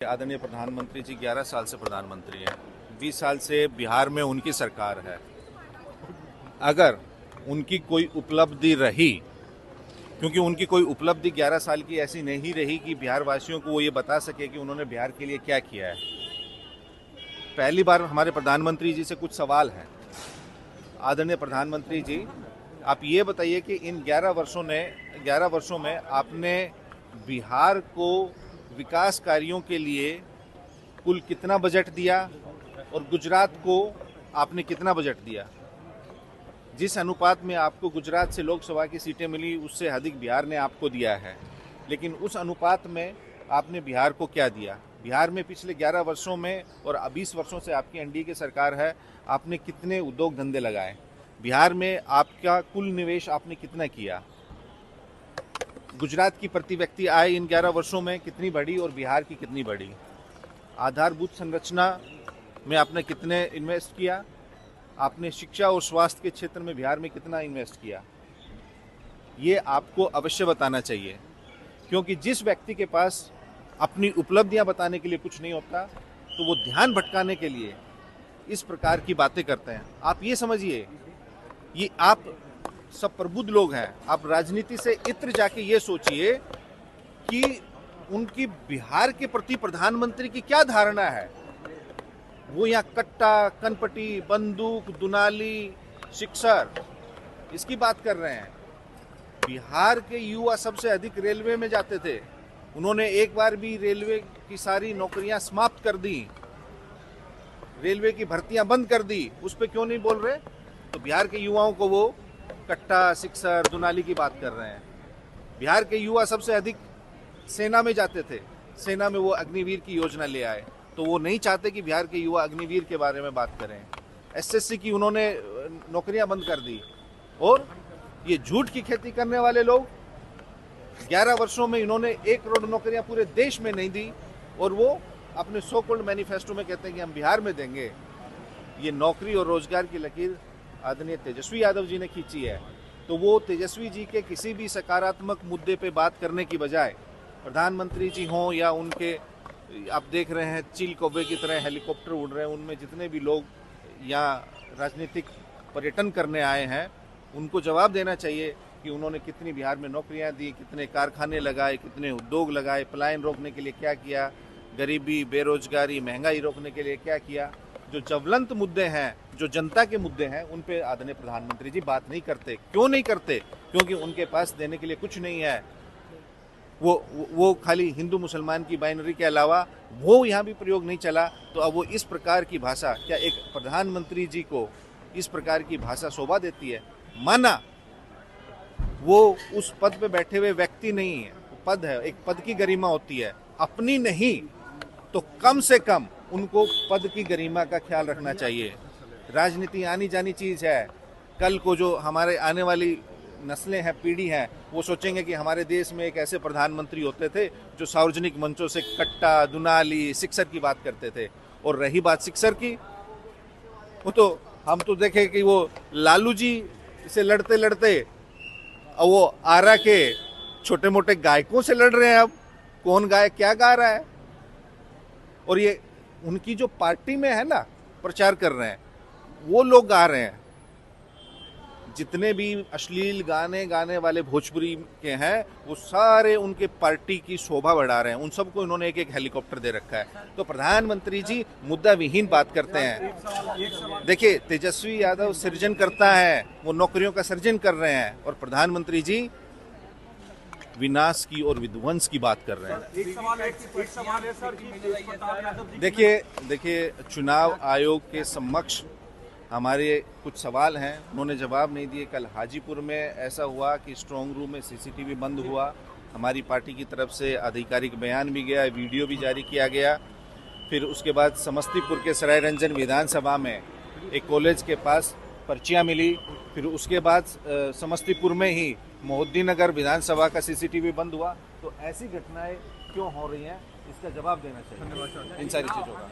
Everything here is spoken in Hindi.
आदरणीय प्रधानमंत्री जी 11 साल से प्रधानमंत्री हैं। 20 साल से बिहार में उनकी सरकार है। अगर उनकी कोई उपलब्धि रही, क्योंकि उनकी कोई उपलब्धि 11 साल की ऐसी नहीं रही कि बिहार वासियों को वो ये बता सके कि उन्होंने बिहार के लिए क्या किया है। पहली बार हमारे प्रधानमंत्री जी से कुछ सवाल हैं। आदरणीय प्रधानमंत्री जी, आप ये बताइए कि इन 11 वर्षों में आपने बिहार को विकास कार्यों के लिए कुल कितना बजट दिया और गुजरात को आपने कितना बजट दिया। जिस अनुपात में आपको गुजरात से लोकसभा की सीटें मिली उससे अधिक बिहार ने आपको दिया है, लेकिन उस अनुपात में आपने बिहार को क्या दिया। बिहार में पिछले 11 वर्षों में और 20 वर्षों से आपकी एनडीए की सरकार है, आपने कितने उद्योग धंधे लगाए। बिहार में आपका कुल निवेश आपने कितना किया। गुजरात की प्रति व्यक्ति आय इन 11 वर्षों में कितनी बढ़ी और बिहार की कितनी बढ़ी। आधारभूत संरचना में आपने कितने इन्वेस्ट किया। आपने शिक्षा और स्वास्थ्य के क्षेत्र में बिहार में कितना इन्वेस्ट किया, ये आपको अवश्य बताना चाहिए। क्योंकि जिस व्यक्ति के पास अपनी उपलब्धियां बताने के लिए कुछ नहीं होता, तो वो ध्यान भटकाने के लिए इस प्रकार की बातें करते हैं। आप ये समझिए, ये आप सब प्रबुद्ध लोग हैं। आप राजनीति से इत्र जाके ये सोचिए कि उनकी बिहार के प्रति प्रधानमंत्री की क्या धारणा है। वो यहाँ कट्टा, कनपटी, बंदूक, दुनाली, सिक्सर इसकी बात कर रहे हैं। बिहार के युवा सबसे अधिक रेलवे में जाते थे। उन्होंने एक बार भी रेलवे की सारी नौकरियां समाप्त कर दी, रेलवे की भर्तियां बंद कर दी। उस पर क्यों नहीं बोल रहे। तो बिहार के युवाओं को वो कट्टा, सिक्सर, दुनाली की बात कर रहे हैं। बिहार के युवा सबसे अधिक सेना में जाते थे। सेना में वो अग्निवीर की योजना ले आए, तो वो नहीं चाहते कि बिहार के युवा अग्निवीर के बारे में बात करें। एसएससी की उन्होंने नौकरियां बंद कर दी। और ये झूठ की खेती करने वाले लोग, 11 वर्षों में इन्होंने 1 करोड़ नौकरियां पूरे देश में नहीं दी, और वो अपने सो कॉल्ड मैनिफेस्टो में कहते हैं कि हम बिहार में देंगे। ये नौकरी और रोजगार की लकीर आदरणीय तेजस्वी यादव जी ने खींची है। तो वो तेजस्वी जी के किसी भी सकारात्मक मुद्दे पे बात करने की बजाय, प्रधानमंत्री जी हों या उनके, आप देख रहे हैं चील कौवे की तरह हेलीकॉप्टर उड़ रहे हैं, उनमें जितने भी लोग यहाँ राजनीतिक पर्यटन करने आए हैं, उनको जवाब देना चाहिए कि उन्होंने कितनी बिहार में नौकरियां दी, कितने कारखाने लगाए, कितने उद्योग लगाए, पलायन रोकने के लिए क्या किया, गरीबी, बेरोजगारी, महंगाई रोकने के लिए क्या किया। जो ज्वलंत मुद्दे हैं, जो जनता के मुद्दे हैं, उन पे आदरणीय प्रधानमंत्री जी बात नहीं करते। क्यों नहीं करते? क्योंकि उनके पास देने के लिए कुछ नहीं है। वो खाली हिंदू मुसलमान की बाइनरी के अलावा वो यहाँ भी प्रयोग नहीं चला। तो अब वो इस प्रकार की भाषा, क्या एक प्रधानमंत्री जी को इस प्रकार की भाषा शोभा देती है? माना वो उस पद पे बैठे हुए व्यक्ति नहीं है, पद है, एक पद की गरिमा होती है। अपनी नहीं तो कम से कम उनको पद की गरिमा का ख्याल रखना चाहिए। राजनीति आनी जानी चीज़ है। कल को जो हमारे आने वाली नस्लें हैं, पीढ़ी हैं, वो सोचेंगे कि हमारे देश में एक ऐसे प्रधानमंत्री होते थे जो सार्वजनिक मंचों से कट्टा, दुनाली, सिक्सर की बात करते थे। और रही बात सिक्सर की, वो तो हम तो देखे कि वो लालू जी से लड़ते लड़ते वो आरा के छोटे मोटे गायकों से लड़ रहे हैं। अब कौन गायक क्या गा रहा है। और ये उनकी जो पार्टी में है ना, प्रचार कर रहे हैं, वो लोग गा रहे हैं। जितने भी अश्लील गाने गाने वाले भोजपुरी के हैं, वो सारे उनके पार्टी की शोभा बढ़ा रहे हैं। उन सबको इन्होंने एक एक हेलीकॉप्टर दे रखा है। तो प्रधानमंत्री जी मुद्दा विहीन बात करते हैं। देखिए, तेजस्वी यादव सृजन करता है, वो नौकरियों का सृजन कर रहे हैं, और प्रधानमंत्री जी विनाश की और विध्वंस की बात कर रहे हैं। एक सवाल है सर कि देखिए, चुनाव आयोग के समक्ष हमारे कुछ सवाल हैं, उन्होंने जवाब नहीं दिए। कल हाजीपुर में ऐसा हुआ कि स्ट्रांग रूम में सीसीटीवी बंद हुआ। हमारी पार्टी की तरफ से आधिकारिक बयान भी गया, वीडियो भी जारी किया गया। फिर उसके बाद समस्तीपुर के सराय रंजन विधानसभा में एक कॉलेज के पास पर्चियां मिली। फिर उसके बाद समस्तीपुर में ही मोहद्दीनगर विधानसभा का सीसीटीवी बंद हुआ। तो ऐसी घटनाएं क्यों हो रही हैं, इसका जवाब देना चाहिए इन सारी चीज़ों का।